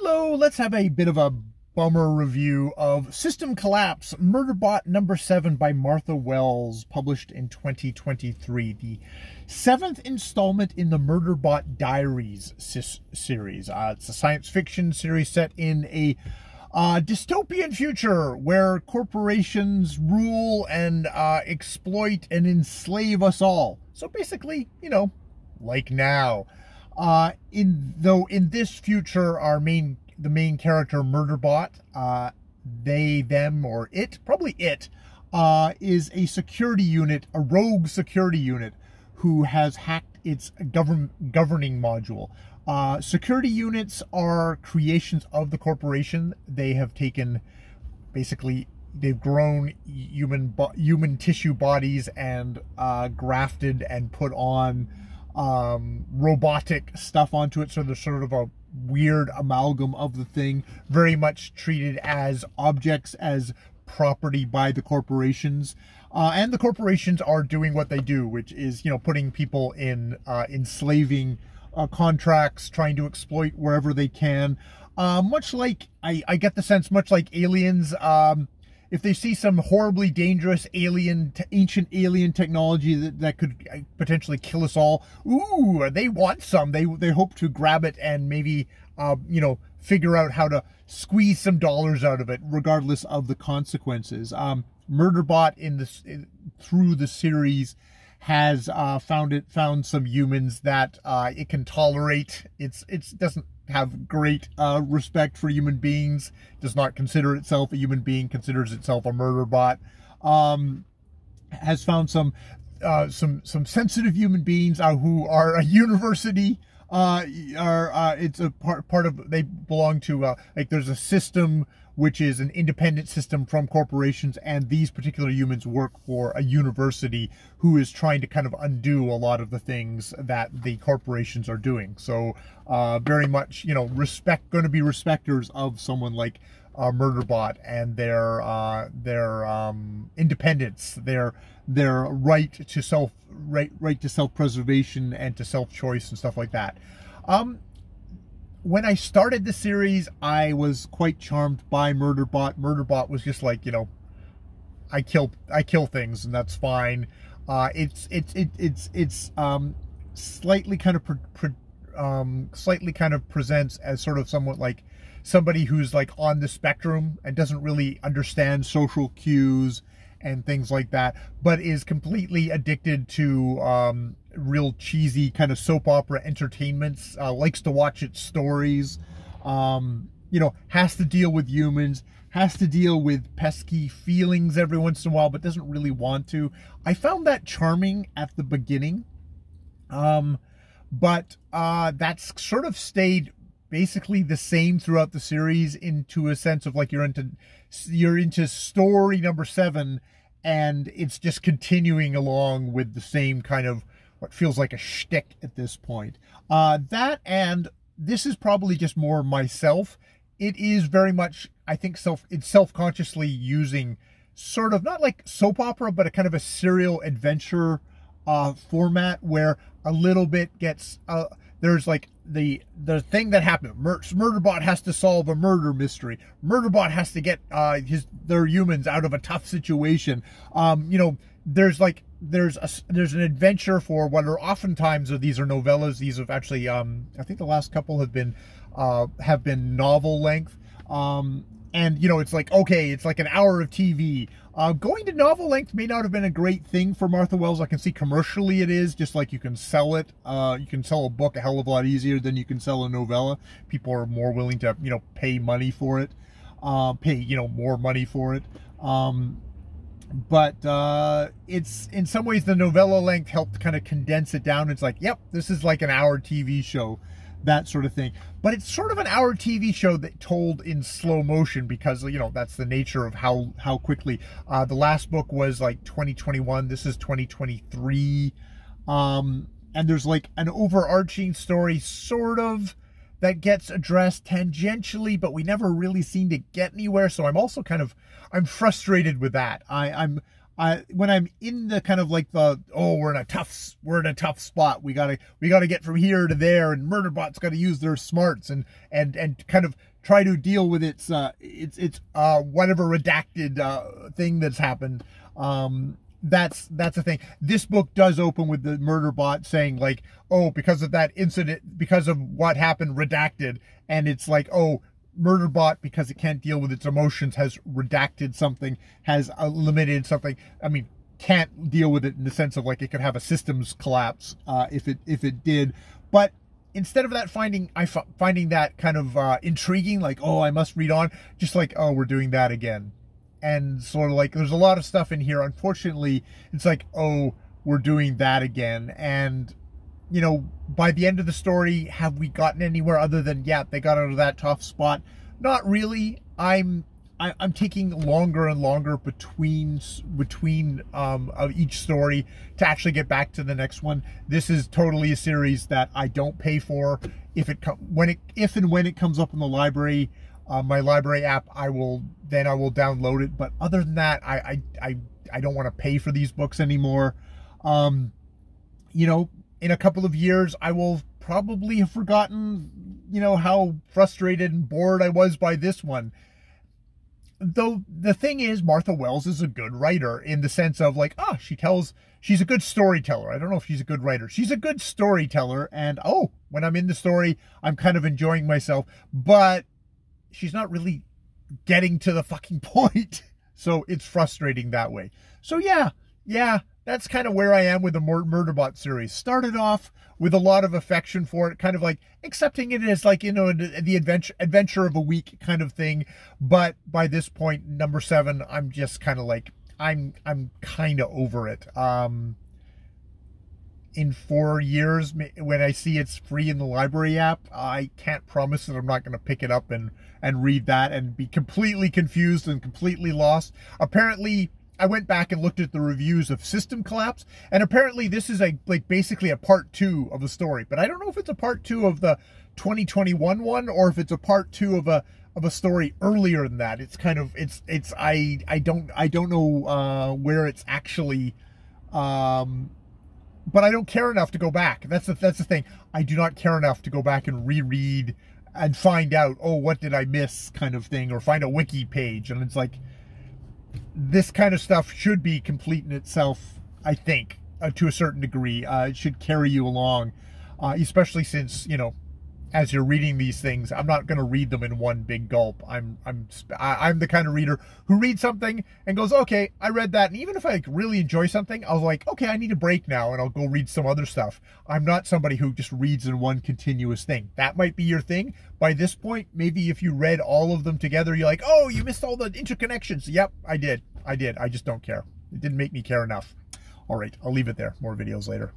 Hello, let's have a bit of a bummer review of System Collapse, Murderbot number 7 by Martha Wells, published in 2023. The 7th installment in the Murderbot Diaries series. It's a science fiction series set in a dystopian future where corporations rule and exploit and enslave us all. So basically, you know, like now. In this future, the main character, Murderbot, they, them, or it, probably it, is a security unit, a rogue security unit, who has hacked its governing module. Security units are creations of the corporation. They have taken, basically, they've grown human tissue bodies and grafted and put on robotic stuff onto it, so there's sort of a weird amalgam of the thing, very much treated as objects, as property by the corporations, and the corporations are doing what they do, which is, you know, putting people in enslaving contracts, trying to exploit wherever they can, much like I get the sense, much like aliens. If they see some horribly dangerous ancient alien technology that could potentially kill us all, ooh, they want some. They hope to grab it and maybe, you know, figure out how to squeeze some dollars out of it, regardless of the consequences. Murderbot through the series has found some humans that it can tolerate. It doesn't have great respect for human beings, does not consider itself a human being, considers itself a murderbot. Has found some sensitive human beings who are a university. It's a part of, they belong to like, there's a system which is an independent system from corporations, and these particular humans work for a university who is trying to kind of undo a lot of the things that the corporations are doing. So very much, you know, going to be respecters of someone like Murderbot and their independence, their right to self-preservation and to self-choice and stuff like that. When I started the series, I was quite charmed by Murderbot. Murderbot was just like, you know, I kill things, and that's fine. It's slightly kind of presents as sort of somewhat like somebody who's like on the spectrum and doesn't really understand social cues and things like that, but is completely addicted to real cheesy kind of soap opera entertainments, likes to watch its stories, you know, has to deal with humans, has to deal with pesky feelings every once in a while, but doesn't really want to. I found that charming at the beginning, but that's sort of stayed basically the same throughout the series, into a sense of like you're into story number 7, and it's just continuing along with the same kind of what feels like a shtick at this point. That, and this is probably just more myself. It is very much, I think, it's self-consciously using sort of not like soap opera, but a kind of a serial adventure format where a little bit gets there's like the thing that happened. Murderbot has to solve a murder mystery. Murderbot has to get their humans out of a tough situation. You know, there's an adventure for what are oftentimes, these are novellas. These have actually I think the last couple have been novel length. And, you know, it's like, okay, it's like an hour of TV. Going to novel length may not have been a great thing for Martha Wells. I can see commercially it is, just like you can sell it. You can sell a book a hell of a lot easier than you can sell a novella. People are more willing to, you know, pay money for it. Pay, you know, more money for it. But it's, in some ways, the novella length helped kind of condense it down. It's like, yep, this is like an hour TV show, that sort of thing. But it's sort of an hour TV show that told in slow motion, because, you know, that's the nature of how quickly. The last book was like 2021. This is 2023. And there's like an overarching story sort of that gets addressed tangentially, but we never really seem to get anywhere. So I'm also kind of, I'm frustrated with that. When I'm in the kind of like the, oh, we're in a tough spot. We gotta get from here to there, and Murderbot's got to use their smarts and kind of try to deal with its whatever redacted thing that's happened. That's a thing. This book does open with the Murderbot saying like, oh, because of that incident, because of what happened, redacted. And it's like, oh, Murderbot, because it can't deal with its emotions, has redacted something, has eliminated something. I mean, can't deal with it in the sense of like it could have a systems collapse if it did. But instead of that, finding that kind of intriguing, like, oh, I must read on, just like, oh, we're doing that again. And sort of like, there's a lot of stuff in here. Unfortunately, it's like, oh, we're doing that again. And, you know, by the end of the story, have we gotten anywhere other than, yeah, they got out of that tough spot? Not really. I'm taking longer and longer between of each story to actually get back to the next one. This is totally a series that I don't pay for. If and when it comes up in the library, my library app, I will download it. But other than that, I don't want to pay for these books anymore. You know, in a couple of years, I will probably have forgotten, you know, how frustrated and bored I was by this one. Though the thing is, Martha Wells is a good writer in the sense of like, oh, she's a good storyteller. I don't know if she's a good writer. She's a good storyteller. And, oh, when I'm in the story, I'm kind of enjoying myself. But she's not really getting to the fucking point. So it's frustrating that way. So yeah, that's kind of where I am with the Murderbot series. Started off with a lot of affection for it, kind of like accepting it as like, you know, the adventure of a week kind of thing. But by this point, number 7, I'm just kind of like, I'm kind of over it. In 4 years, when I see it's free in the library app, I can't promise that I'm not going to pick it up and read that and be completely confused and completely lost. Apparently, I went back and looked at the reviews of System Collapse, and apparently this is like basically a part 2 of the story. But I don't know if it's a part 2 of the 2021 one or if it's a part 2 of a story earlier than that. It's kind of I don't know where it's actually. But I don't care enough to go back. That's the thing. I do not care enough to go back and reread and find out, oh, what did I miss kind of thing, or find a wiki page. And it's like, this kind of stuff should be complete in itself, I think, to a certain degree. It should carry you along, especially since, you know, as you're reading these things, I'm not going to read them in one big gulp. I'm the kind of reader who reads something and goes, okay, I read that. And even if I like really enjoy something, I'll like, okay, I need a break now, and I'll go read some other stuff. I'm not somebody who just reads in one continuous thing. That might be your thing. By this point, maybe if you read all of them together, you're like, oh, you missed all the interconnections. Yep, I did. I just don't care. It didn't make me care enough. All right, I'll leave it there. More videos later.